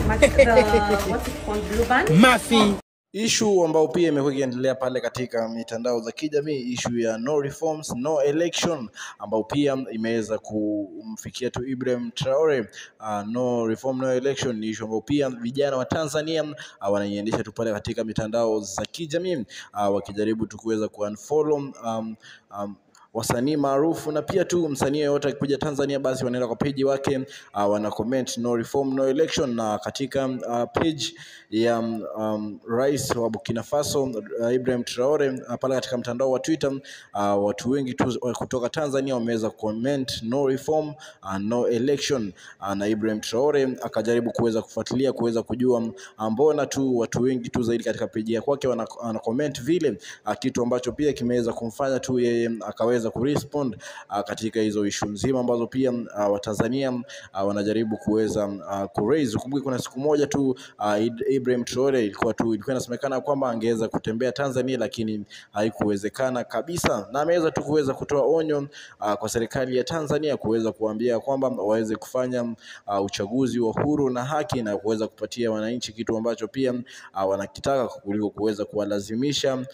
what's it called, blue band. Mafi. Issue ambao pia imekuwa ikiendelea pale katika mitandao za kijamii, issue ya no reforms no election, ambao pia imeweza kumfikia tu Ibrahim Traore. No reform no election ni issue ambao pia vijana wa Tanzania wanaiendesha tu pale katika mitandao za kijamii, wakijaribu tu kuweza kuunfollow wasanii maarufu, na pia tu msanii yote akikuja Tanzania basi wanaenda kwa page wake, wana comment no reform no election. Na katika page ya rais wa Burkina Faso Ibrahim Traore pale katika mtandao wa Twitter, watu wengi tu kutoka Tanzania wameweza comment no reform no election, na Ibrahim Traore akajaribu kuweza kufuatilia kuweza kujua mbona tu watu wengi tu zaidi katika page yake kwake wana comment vile, kitu ambacho pia kimeweza kumfanya tu yeye akaweza kurespond katika hizo issue nzima ambazo pia Watanzania wanajaribu kuweza kuraise. Kumbuka kuna siku moja tu Ibrahim Traore ilikuwa inasemekana kwamba angeweza kutembea Tanzania, lakini haikuwezekana kabisa, na ameweza tu kuweza kutoa onyo kwa serikali ya Tanzania kuweza kuambia kwamba waweze kufanya uchaguzi wa huru na haki, na kuweza kupatia wananchi kitu ambacho pia wanakitaka, kuliko kuweza kuwalazimisha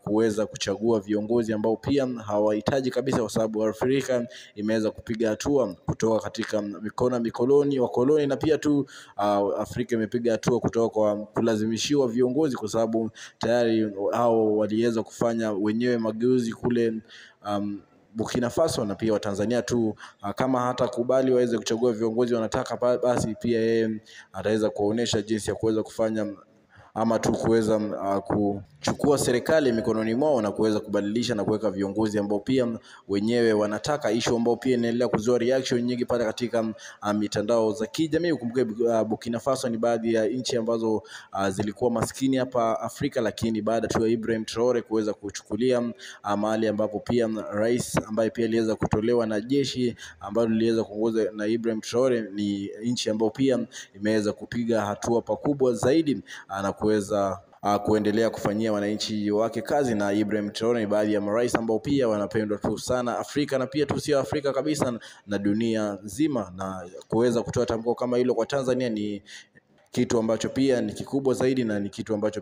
kuweza kuchagua viongozi ambao pia hawahitaji kabisa, kwa sababu Afrika imeweza kupiga hatua kutoka katika mikono wa koloni, na pia tu Afrika imepiga hatua kutoka kwa kulazimishiwa viongozi, kwa sababu tayari hao waliweza kufanya wenyewe mageuzi kule Burkina Faso, na pia Watanzania tu kama hata kubali waweze kuchagua viongozi wanataka, basi pia yeye ataweza kuonesha jinsi ya kuweza kufanya ama tu kuweza kuchukua serikali mikononi mwao na kuweza kubadilisha na kuweka viongozi ambao pia wenyewe wanataka. Issue ambao pia inaendelea kuzua reaction nyingi pale katika mitandao za kijamii. Ukumbuke Burkina Faso ni baadhi ya nchi ambazo zilikuwa maskini hapa Afrika, lakini baada tu ya Ibrahim Traore kuweza kuchukulia mahali ambapo pia rais ambaye pia aliweza kutolewa na jeshi ambalo liliweza kuongoza na Ibrahim Traore, ni nchi ambayo pia imeweza kupiga hatua pakubwa zaidi na kuweza kuendelea kufanyia wananchi wake kazi. Na Ibrahim Traore ni baadhi ya marais ambao pia wanapendwa tu sana Afrika, na pia tu sio Afrika kabisa na dunia nzima, na kuweza kutoa tamko kama hilo kwa Tanzania ni kitu ambacho pia ni kikubwa zaidi, na ni kitu ambacho